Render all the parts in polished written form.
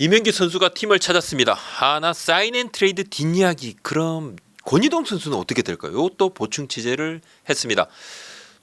이명기 선수가 팀을 찾았습니다. 하나 사인앤트레이드 뒷이야기. 그럼 권희동 선수는 어떻게 될까요? 또 보충 취재를 했습니다.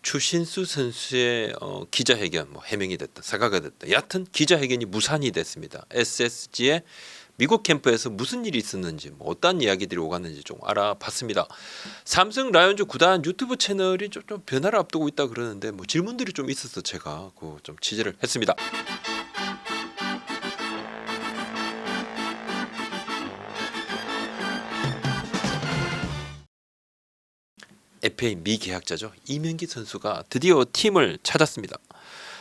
추신수 선수의 기자회견 해명이 됐다, 사과가 됐다. 여하튼 기자회견이 무산이 됐습니다. SSG의 미국 캠프에서 무슨 일이 있었는지 어떤 이야기들이 오갔는지 좀 알아봤습니다. 삼성 라이온즈 구단 유튜브 채널이 좀 변화를 앞두고 있다 그러는데 질문들이 좀 있어서 제가 좀 취재를 했습니다. FA 미계약자죠. 이명기 선수가 드디어 팀을 찾았습니다.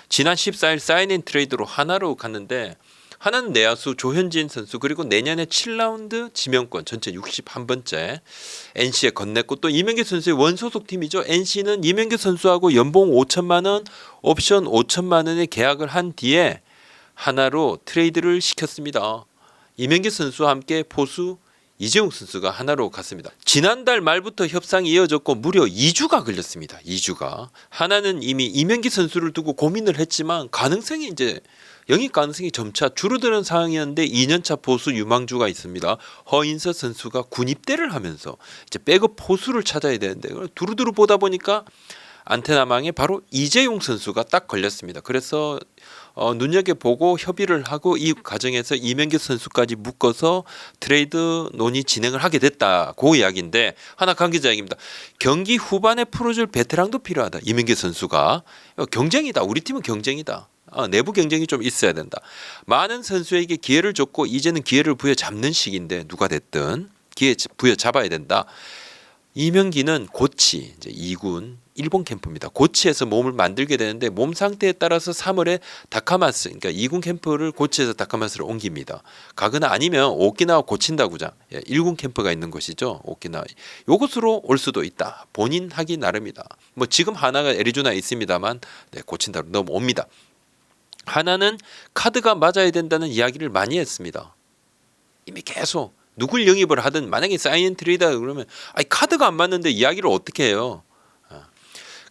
지난 14일 사인앤트레이드로 하나로 갔는데 하나는 내야수 조현진 선수 그리고 내년에 7라운드 지명권 전체 61번째 NC에 건넸고 또 이명기 선수의 원소속 팀이죠. NC는 이명기 선수하고 연봉 5천만 원, 옵션 5천만 원의 계약을 한 뒤에 하나로 트레이드를 시켰습니다. 이명기 선수와 함께 포수 이재용 선수가 하나로 갔습니다. 지난달 말부터 협상이 이어졌고 무려 2주가 걸렸습니다. 2주가. 하나는 이미 이명기 선수를 두고 고민을 했지만 영입 가능성이 점차 줄어드는 상황이었는데 2년차 포수 유망주가 있습니다. 허인서 선수가 군입대를 하면서 이제 백업 포수를 찾아야 되는데 두루두루 보다 보니까 안테나망에 바로 이재용 선수가 딱 걸렸습니다. 그래서 눈여겨보고 협의를 하고 이 과정에서 이명기 선수까지 묶어서 트레이드 논의 진행을 하게 됐다. 그 이야기인데 하나 관계자 얘기입니다. 경기 후반에 풀어줄 베테랑도 필요하다. 이명기 선수가 경쟁이다. 우리 팀은 경쟁이다. 내부 경쟁이 좀 있어야 된다. 많은 선수에게 기회를 줬고 이제는 기회를 부여잡는 시기인데 누가 됐든 기회 부여잡아야 된다. 이명기는 고치 이제 2군 일본 캠프입니다. 고치에서 몸을 만들게 되는데 몸 상태에 따라서 3월에 다카마스 그러니까 2군 캠프를 고치에서 다카마스를 옮깁니다. 가거나 아니면 오키나와 고친다구장 1군 캠프가 있는 곳이죠. 오키나와 요것으로 올 수도 있다. 본인 하기 나름이다. 지금 하나가 애리조나에 있습니다만 고친다로 넘어옵니다. 하나는 카드가 맞아야 된다는 이야기를 많이 했습니다. 이미 계속 누굴 영입을 하든 만약에 사인앤트레이드다 그러면 카드가 안 맞는데 이야기를 어떻게 해요?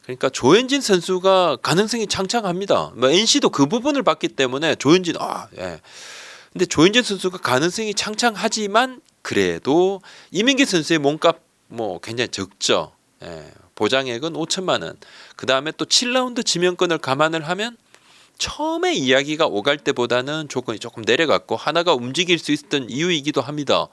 그러니까 조현진 선수가 가능성이 창창합니다. NC도 그 부분을 봤기 때문에 조현진 근데 조현진 선수가 가능성이 창창하지만 그래도 이민기 선수의 몸값 굉장히 적죠. 보장액은 5천만 원. 그 다음에 또 7라운드 지명권을 감안을 하면 처음에 이야기가 오갈 때보다는 조건이 조금 내려갔고 하나가 움직일 수 있었던 이유이기도 합니다.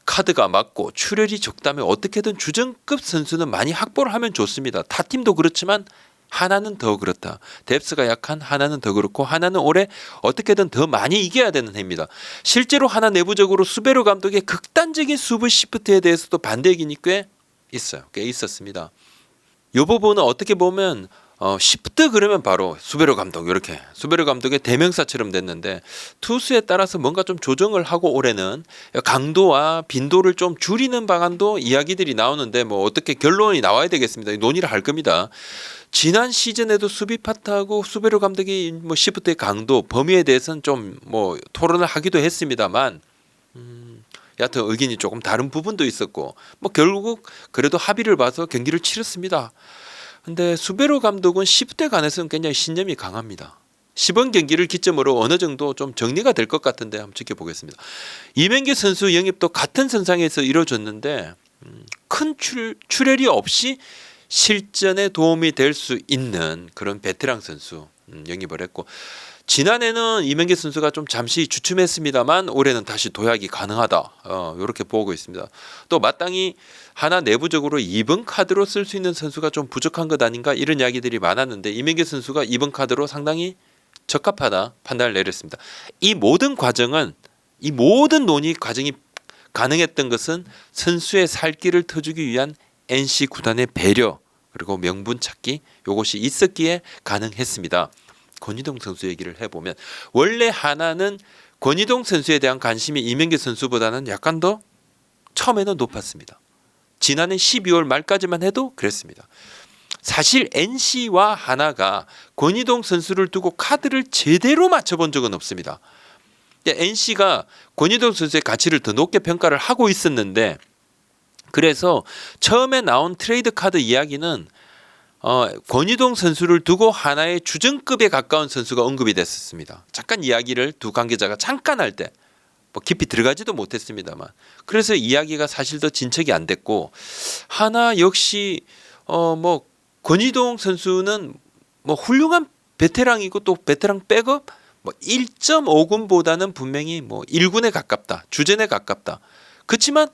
카드가 맞고 출혈이 적다면 어떻게든 주전급 선수는 많이 확보를 하면 좋습니다. 타 팀도 그렇지만 하나는 더 그렇다. 뎁스가 약한 하나는 더 그렇고 하나는 올해 어떻게든 더 많이 이겨야 되는 해입니다. 실제로 하나 내부적으로 수베로 감독의 극단적인 수비 시프트에 대해서도 반대 의견이 꽤 있었습니다. 이 부분은 어떻게 보면 시프트 그러면 바로 수베로 감독 이렇게 수베로 감독의 대명사처럼 됐는데 투수에 따라서 뭔가 좀 조정을 하고 올해는 강도와 빈도를 좀 줄이는 방안도 이야기들이 나오는데 어떻게 결론이 나와야 되겠습니다. 논의를 할 겁니다. 지난 시즌에도 수비 파트하고 수베로 감독이 시프트의 강도 범위에 대해서는 좀 토론을 하기도 했습니다만 여하튼 의견이 조금 다른 부분도 있었고 결국 그래도 합의를 봐서 경기를 치렀습니다. 근데 수베로 감독은 시프트에 관해서는 굉장히 신념이 강합니다. 10원 경기를 기점으로 어느 정도 좀 정리가 될 것 같은데 한번 지켜보겠습니다. 이명기 선수 영입도 같은 선상에서 이루어졌는데 큰 출혈이 없이 실전에 도움이 될 수 있는 그런 베테랑 선수 영입을 했고 지난해는 이명기 선수가 좀 잠시 주춤했습니다만 올해는 다시 도약이 가능하다. 이렇게 보고 있습니다. 또 마땅히 하나 내부적으로 2번 카드로 쓸 수 있는 선수가 좀 부족한 것 아닌가 이런 이야기들이 많았는데 이명기 선수가 2번 카드로 상당히 적합하다 판단을 내렸습니다. 이 모든 논의 과정이 가능했던 것은 선수의 살 길을 터주기 위한 NC 구단의 배려 그리고 명분 찾기 이것이 있었기에 가능했습니다. 권희동 선수 얘기를 해보면 원래 하나는 권희동 선수에 대한 관심이 이명기 선수보다는 약간 더 처음에는 높았습니다. 지난해 12월 말까지만 해도 그랬습니다. 사실 NC와 하나가 권희동 선수를 두고 카드를 제대로 맞춰본 적은 없습니다. NC가 권희동 선수의 가치를 더 높게 평가를 하고 있었는데 그래서 처음에 나온 트레이드 카드 이야기는 권희동 선수를 두고 하나의 주전급에 가까운 선수가 언급이 됐었습니다. 잠깐 이야기를 두 관계자가 잠깐 할 때 뭐 깊이 들어가지도 못했습니다만 그래서 이야기가 사실 더 진척이 안 됐고 하나 역시 뭐 권희동 선수는 뭐 훌륭한 베테랑이고 또 베테랑 백업 뭐 1.5군보다는 분명히 뭐 1군에 가깝다. 주전에 가깝다. 그렇지만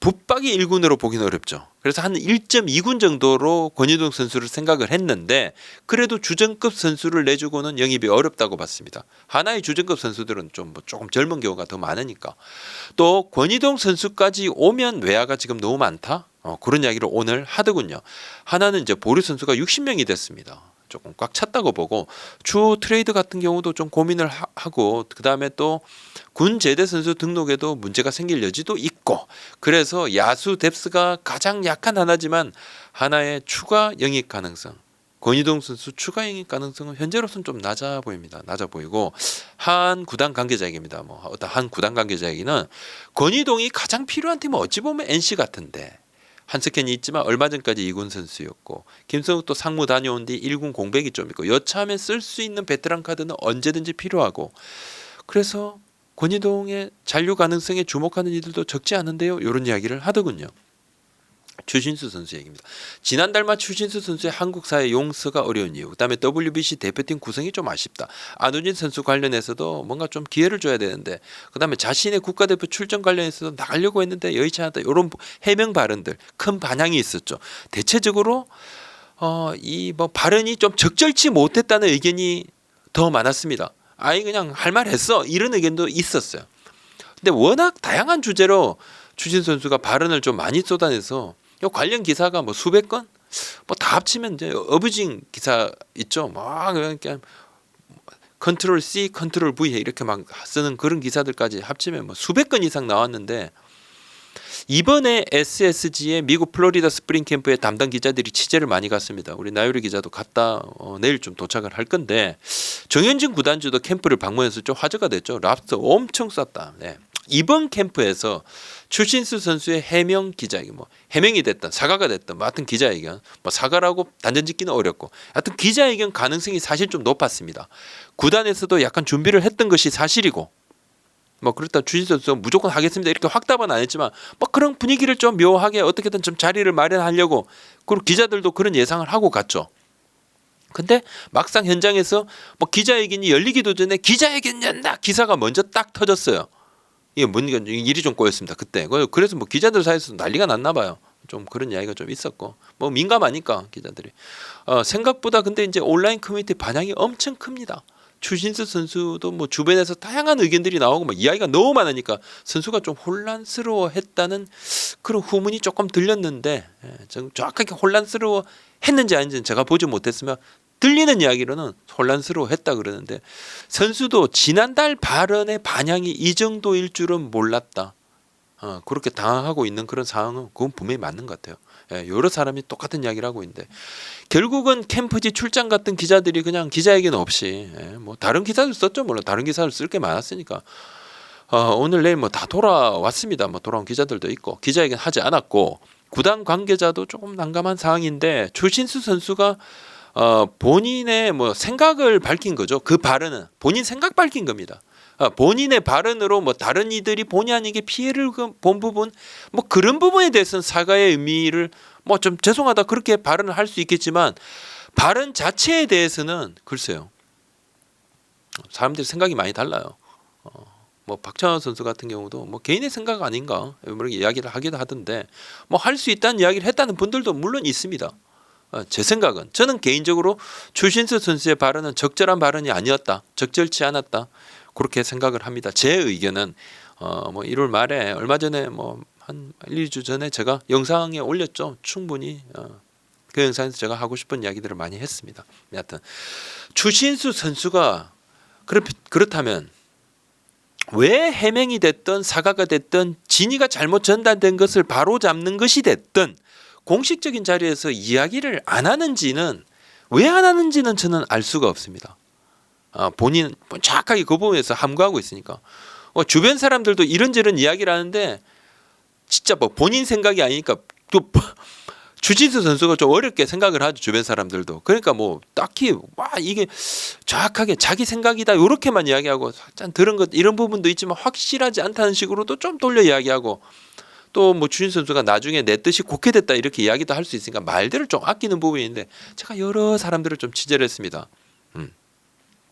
붙박이 1군으로 보기는 어렵죠. 그래서 한 1.2군 정도로 권희동 선수를 생각을 했는데 그래도 주전급 선수를 내주고는 영입이 어렵다고 봤습니다. 하나의 주전급 선수들은 좀 조금 젊은 경우가 더 많으니까. 또 권희동 선수까지 오면 외야가 지금 너무 많다. 그런 이야기를 오늘 하더군요. 하나는 이제 보류 선수가 60명이 됐습니다. 조금 꽉 찼다고 보고 추후 트레이드 같은 경우도 좀 고민을 하고 그다음에 또 군 제대 선수 등록에도 문제가 생길 여지도 있고 그래서 야수 뎁스가 가장 약한 하나지만 하나의 추가 영입 가능성 권희동 선수 추가 영입 가능성은 현재로서는 좀 낮아 보입니다. 낮아 보이고 한 구단 관계자에게입니다. 뭐 어떤 한 구단 관계자에게는 권희동이 가장 필요한 팀은 어찌 보면 NC 같은데 한스캔이 있지만 얼마 전까지 2군 선수였고 김성욱 또 상무 다녀온 뒤 1군 공백이 좀 있고 여차하면 쓸 수 있는 베테랑 카드는 언제든지 필요하고 그래서 권희동의 잔류 가능성에 주목하는 이들도 적지 않은데요. 이런 이야기를 하더군요. 추신수 선수 얘기입니다. 지난달 말 추신수 선수의 한국사의 용서가 어려운 이유 그다음에 WBC 대표팀 구성이 좀 아쉽다. 안우진 선수 관련해서도 뭔가 좀 기회를 줘야 되는데 그다음에 자신의 국가대표 출전 관련해서도 나가려고 했는데 여의치 않았다. 이런 해명 발언들 큰 반향이 있었죠. 대체적으로 이 뭐 발언이 좀 적절치 못했다는 의견이 더 많았습니다. 아예 그냥 할 말 했어 이런 의견도 있었어요. 근데 워낙 다양한 주제로 추신수 선수가 발언을 좀 많이 쏟아내서 관련 기사가 뭐 수백 건, 뭐 다 합치면 이제 어부징 기사 있죠. 막 그러니까 컨트롤 C, 컨트롤 V 이렇게 막 쓰는 그런 기사들까지 합치면 뭐 수백 건 이상 나왔는데 이번에 SSG의 미국 플로리다 스프링 캠프에 담당 기자들이 취재를 많이 갔습니다. 우리 나유리 기자도 갔다 내일 좀 도착을 할 건데 정현진 구단주도 캠프를 방문해서 좀 화제가 됐죠. 랍스터 엄청 쌌다. 네. 이번 캠프에서 추신수 선수의 해명 기자회견, 뭐 해명이 됐든 사과가 됐든 뭐 하여튼 기자회견, 뭐 사과라고 단정짓기는 어렵고 하여튼 기자회견 가능성이 사실 좀 높았습니다. 구단에서도 약간 준비를 했던 것이 사실이고 뭐 그렇다 추신수 선수 무조건 하겠습니다 이렇게 확답은 안 했지만 뭐 그런 분위기를 좀 묘하게 어떻게든 좀 자리를 마련하려고 그리고 기자들도 그런 예상을 하고 갔죠. 근데 막상 현장에서 뭐 기자회견이 열리기도 전에 기자회견 연다 기사가 먼저 딱 터졌어요. 이게 뭔가 일이 좀 꼬였습니다 그때. 그래서 뭐 기자들 사이에서 난리가 났나 봐요. 좀 그런 이야기가 좀 있었고 뭐 민감하니까 기자들이 생각보다 근데 이제 온라인 커뮤니티 반향이 엄청 큽니다. 추신수 선수도 뭐 주변에서 다양한 의견들이 나오고 뭐 이야기가 너무 많으니까 선수가 좀 혼란스러워했다는 그런 후문이 조금 들렸는데 정확하게 혼란스러워했는지 아닌지는 제가 보지 못했으면 들리는 이야기로는 혼란스러워했다 그러는데 선수도 지난달 발언의 반향이 이 정도일 줄은 몰랐다. 그렇게 당황하고 있는 그런 상황은 그건 분명히 맞는 것 같아요. 여러 사람이 똑같은 이야기를 하고 있는데 결국은 캠프지 출장 같은 기자들이 그냥 기자회견 없이 뭐 다른 기사를 썼죠. 물론 다른 기사를 쓸 게 많았으니까 오늘 내일 뭐 다 돌아왔습니다. 뭐 돌아온 기자들도 있고 기자회견 하지 않았고 구단 관계자도 조금 난감한 상황인데 추신수 선수가 본인의 뭐 생각을 밝힌 거죠. 그 발언은 본인 생각 밝힌 겁니다. 본인의 발언으로 뭐 다른 이들이 본의 아니게 피해를 본 부분 뭐 그런 부분에 대해서는 사과의 의미를 뭐 좀 죄송하다 그렇게 발언을 할 수 있겠지만 발언 자체에 대해서는 글쎄요. 사람들이 생각이 많이 달라요. 뭐 박찬호 선수 같은 경우도 뭐 개인의 생각 아닌가 이렇게 이야기를 하기도 하던데 뭐 할 수 있다는 이야기를 했다는 분들도 물론 있습니다. 제 생각은 저는 개인적으로 추신수 선수의 발언은 적절한 발언이 아니었다. 적절치 않았다. 그렇게 생각을 합니다. 제 의견은 뭐 1월 말에 얼마 전에 뭐 한 1, 2주 전에 제가 영상에 올렸죠. 충분히 그 영상에서 제가 하고 싶은 이야기들을 많이 했습니다. 여하튼 추신수 선수가 그렇다면 왜 해명이 됐든 사과가 됐든 진위가 잘못 전달된 것을 바로잡는 것이 됐든 공식적인 자리에서 이야기를 안 하는지는 왜 안 하는지는 저는 알 수가 없습니다. 본인 정확하게 그 부분에서 함구하고 있으니까 주변 사람들도 이런저런 이야기를 하는데 진짜 뭐 본인 생각이 아니니까 또 추신수 선수가 좀 어렵게 생각을 하죠, 주변 사람들도. 그러니까 뭐 딱히 와 이게 정확하게 자기 생각이다 요렇게만 이야기하고 살짝 들은 것 이런 부분도 있지만 확실하지 않다는 식으로도 좀 돌려 이야기하고, 또 뭐 추신수 선수가 나중에 내 뜻이 곡해됐다 이렇게 이야기도 할 수 있으니까 말들을 좀 아끼는 부분인데, 제가 여러 사람들을 좀 취재를 했습니다.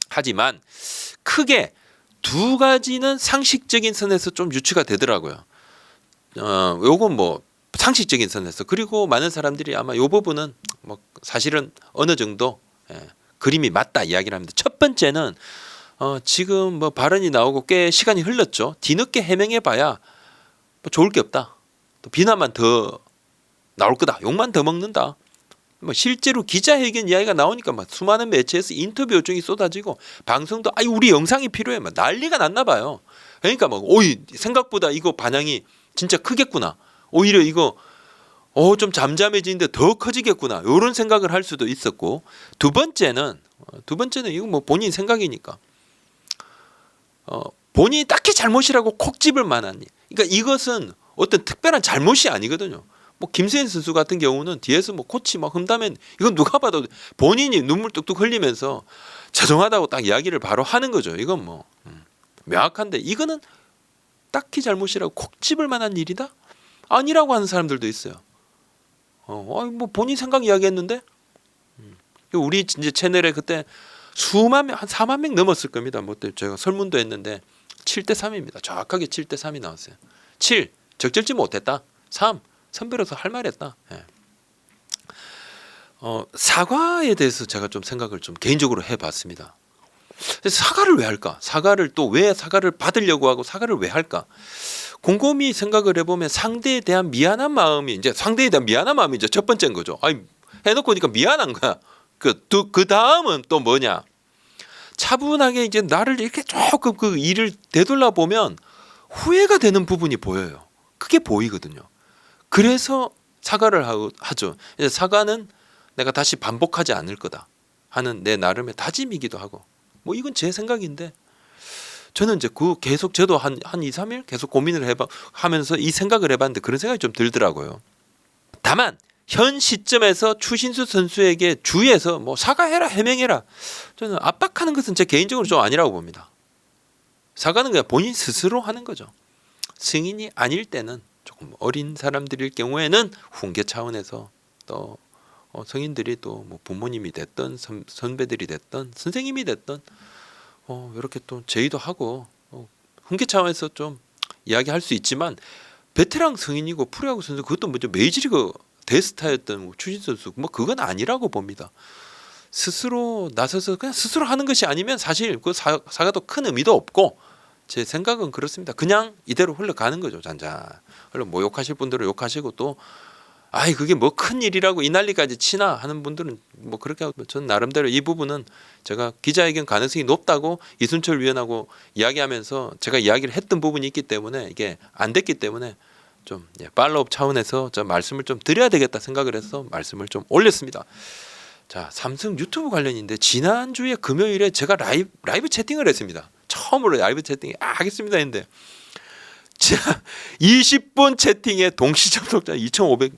하지만 크게 두 가지는 상식적인 선에서 좀 유추가 되더라고요. 요건 뭐 상식적인 선에서, 그리고 많은 사람들이 아마 요 부분은 뭐 사실은 어느 정도 그림이 맞다 이야기를 합니다. 첫 번째는 지금 뭐 발언이 나오고 꽤 시간이 흘렀죠. 뒤늦게 해명해봐야 뭐 좋을 게 없다. 또 비난만 더 나올 거다. 욕만 더 먹는다. 뭐 실제로 기자회견 이야기가 나오니까 막 수많은 매체에서 인터뷰 요청이 쏟아지고, 방송도 아이 우리 영상이 필요해 막 난리가 났나 봐요. 그러니까 막 오이 생각보다 이거 반향이 진짜 크겠구나. 오히려 이거 좀 잠잠해지는데 더 커지겠구나. 이런 생각을 할 수도 있었고, 두 번째는 이거 뭐 본인 생각이니까 본인이 딱히 잘못이라고 콕 집을 만한, 그러니까 이것은 어떤 특별한 잘못이 아니거든요. 뭐 김세인 선수 같은 경우는 뒤에서 뭐 코치 막 흠담면 이건 누가 봐도 본인이 눈물 뚝뚝 흘리면서 죄송하다고 딱 이야기를 바로 하는 거죠. 이건 뭐 명확한데, 이거는 딱히 잘못이라고 콕 집을 만한 일이다? 아니라고 하는 사람들도 있어요. 뭐 본인 생각 이야기했는데, 우리 이제 채널에 그때 수만 명, 한 4만 명 넘었을 겁니다. 뭐 제가 설문도 했는데 7대 3입니다. 정확하게 7대 3이 나왔어요. 7 적절치 못했다. 3 선배로서 할 말했다. 예. 사과에 대해서 제가 좀 생각을 좀 개인적으로 해봤습니다. 사과를 왜 할까? 사과를 또 왜 사과를 받으려고 하고 사과를 왜 할까? 곰곰이 생각을 해보면 상대에 대한 미안한 마음이 이제 첫 번째인 거죠. 아니 해놓고 니까 미안한 거야. 그 다음은 또 뭐냐? 차분하게 이제 나를 이렇게 조금 그 일을 되돌아 보면 후회가 되는 부분이 보여요. 그게 보이거든요. 그래서 사과를 하죠. 사과는 내가 다시 반복하지 않을 거다 하는 내 나름의 다짐이기도 하고, 뭐 이건 제 생각인데, 저는 이제 계속 저도 한 2, 3일 계속 고민을 하면서 이 생각을 해봤는데 그런 생각이 좀 들더라고요. 다만 현 시점에서 추신수 선수에게 주위에서 뭐 사과해라 해명해라, 저는 압박하는 것은 제 개인적으로 좀 아니라고 봅니다. 사과는 그냥 본인 스스로 하는 거죠. 승인이 아닐 때는, 조금 어린 사람들일 경우에는 훈계 차원에서, 또 성인들이 또 뭐 부모님이 됐던 선배들이 됐던 선생님이 됐던 이렇게 또 제의도 하고 훈계 차원에서 좀 이야기할 수 있지만, 베테랑 성인이고 프로야구 선수, 그것도 먼저 메이저리그 대스타였던 뭐 추신수 선수, 뭐 그건 아니라고 봅니다. 스스로 나서서 그냥 스스로 하는 것이 아니면 사실 그 사과도 큰 의미도 없고, 제 생각은 그렇습니다. 그냥 이대로 흘러가는 거죠. 잔잔. 물론 뭐 욕하실 분들은 욕하시고, 또 아이 그게 뭐 큰 일이라고 이 난리까지 치나 하는 분들은 뭐 그렇게 하고, 저는 나름대로 이 부분은 제가 기자회견 가능성이 높다고 이순철 위원하고 이야기하면서 제가 이야기를 했던 부분이 있기 때문에, 이게 안 됐기 때문에 좀 팔로업 차원에서 저 말씀을 좀 드려야 되겠다 생각을 해서 말씀을 좀 올렸습니다. 자, 삼성 유튜브 관련인데, 지난주에 금요일에 제가 라이브 채팅을 했습니다. 처음으로 라이브 채팅 하겠습니다 했는데, 자, 20분 채팅에 동시 접속자 2,500,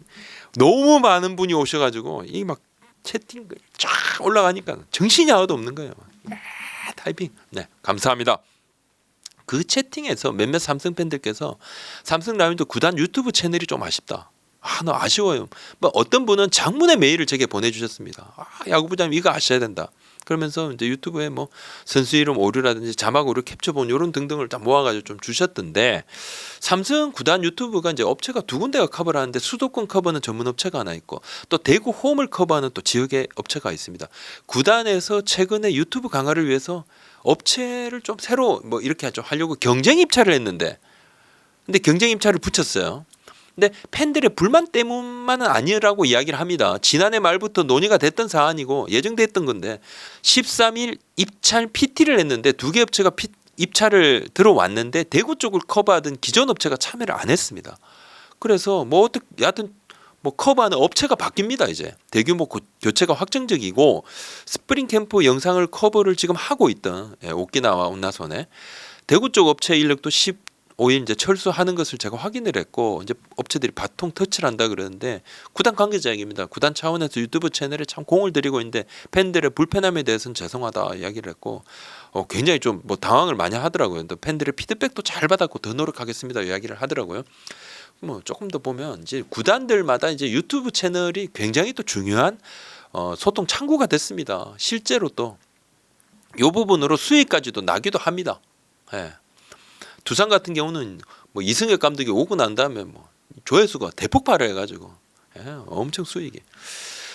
너무 많은 분이 오셔가지고 이 막 채팅 쫙 올라가니까 정신이 하나도 없는 거예요. 타이핑. 네, 감사합니다. 그 채팅에서 몇몇 삼성 팬들께서 삼성 라이온즈 구단 유튜브 채널이 좀 아쉽다. 너 아쉬워요. 뭐 어떤 분은 장문의 메일을 제게 보내주셨습니다. 야구부장님 이거 아셔야 된다. 그러면서 이제 유튜브에 뭐 선수 이름 오류라든지 자막 오류 캡처본 이런 등등을 다 모아가지고 좀 주셨던데, 삼성 구단 유튜브가 이제 업체가 두 군데가 커버를 하는데, 수도권 커버는 전문 업체가 하나 있고, 또 대구 홈을 커버하는 또 지역의 업체가 있습니다. 구단에서 최근에 유튜브 강화를 위해서 업체를 좀 새로 뭐 이렇게 좀 하려고 경쟁 입찰을 했는데, 근데 경쟁 입찰을 붙였어요. 근데 팬들의 불만 때문만은 아니라고 이야기를 합니다. 지난해 말부터 논의가 됐던 사안이고 예정됐던 건데, 13일 입찰 PT를 했는데 두 개 업체가 입찰을 들어왔는데 대구 쪽을 커버하던 기존 업체가 참여를 안 했습니다. 그래서 뭐 어떻게 여하튼 뭐 커버하는 업체가 바뀝니다. 이제 대규모 교체가 확정적이고, 스프링 캠프 영상을 커버를 지금 하고 있던 오키나와 온나손에 대구 쪽 업체 인력도 5일 이제 철수하는 것을 제가 확인을 했고 이제 업체들이 바통 터치를 한다 그러는데 구단 관계자 얘기입니다. 구단 차원에서 유튜브 채널에 참 공을 들이고 있는데 팬들의 불편함에 대해서는 죄송하다 이야기를 했고 굉장히 좀 뭐 당황을 많이 하더라고요. 또 팬들의 피드백도 잘 받았고 더 노력하겠습니다 이야기를 하더라고요. 뭐 조금 더 보면 이제 구단들마다 이제 유튜브 채널이 굉장히 또 중요한 소통 창구가 됐습니다. 실제로 또 이 부분으로 수익까지도 나기도 합니다. 예. 두산 같은 경우는 뭐 이승엽 감독이 오고 난 다음에 뭐 조회수가 대폭발을 해가지고 엄청 수익이.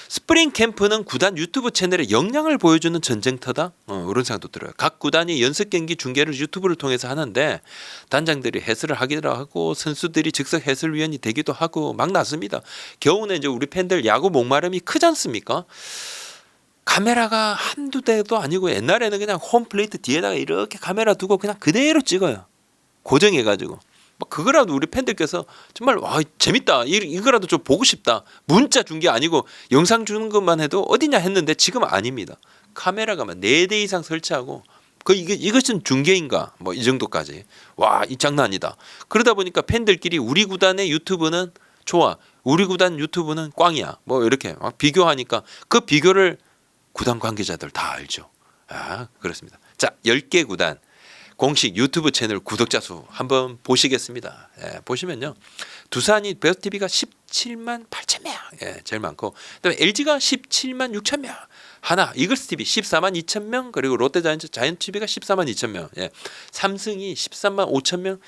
스프링 캠프는 구단 유튜브 채널에 역량을 보여주는 전쟁터다. 이런 생각도 들어요. 각 구단이 연습 경기 중계를 유튜브를 통해서 하는데 단장들이 해설을 하기도 하고 선수들이 즉석 해설위원이 되기도 하고 막 났습니다. 겨우는 이제 우리 팬들 야구 목마름이 크지 않습니까? 카메라가 한두 대도 아니고 옛날에는 그냥 홈플레이트 뒤에다가 이렇게 카메라 두고 그냥 그대로 찍어요. 고정해가지고 막 그거라도 우리 팬들께서 정말 와 재밌다 이거라도 좀 보고 싶다 문자 준 게 아니고 영상 주는 것만 해도 어디냐 했는데 지금 아닙니다. 카메라가 막 4대 이상 설치하고 이것은 중계인가 뭐 이 정도까지 와 이 장난 아니다. 그러다 보니까 팬들끼리 우리 구단의 유튜브는 좋아 우리 구단 유튜브는 꽝이야 뭐 이렇게 막 비교하니까 그 비교를 구단 관계자들 다 알죠. 그렇습니다. 자 10개 구단 공식 유튜브 채널 구독자 수 한번 보시겠습니다. 보시면요. 두산이 베스트TV가 17만 8천 명 제일 많고 그다음에 LG가 17만 6천 명 하나 이글스TV 14만 2천 명 그리고 롯데자이언츠TV가 14만 2천 명 삼성이 13만 5천 명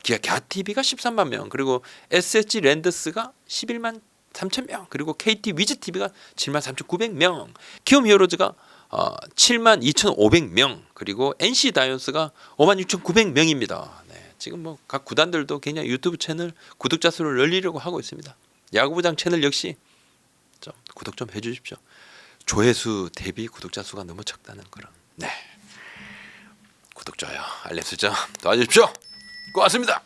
기아TV가 13만 명 그리고 SSG랜더스가 11만 3천 명 그리고 KT 위즈TV가 7만 3,900명 키움히어로즈가 7만 2,500명 그리고 NC 다이언스가 5만 6,900명입니다. 지금 뭐 각 구단들도 굉장히 유튜브 채널 구독자 수를 늘리려고 하고 있습니다. 야구부장 채널 역시 좀 구독 좀 해주십시오. 조회수 대비 구독자 수가 너무 적다는 그런 구독 좋아요 알림 설정 도와주십시오. 고맙습니다.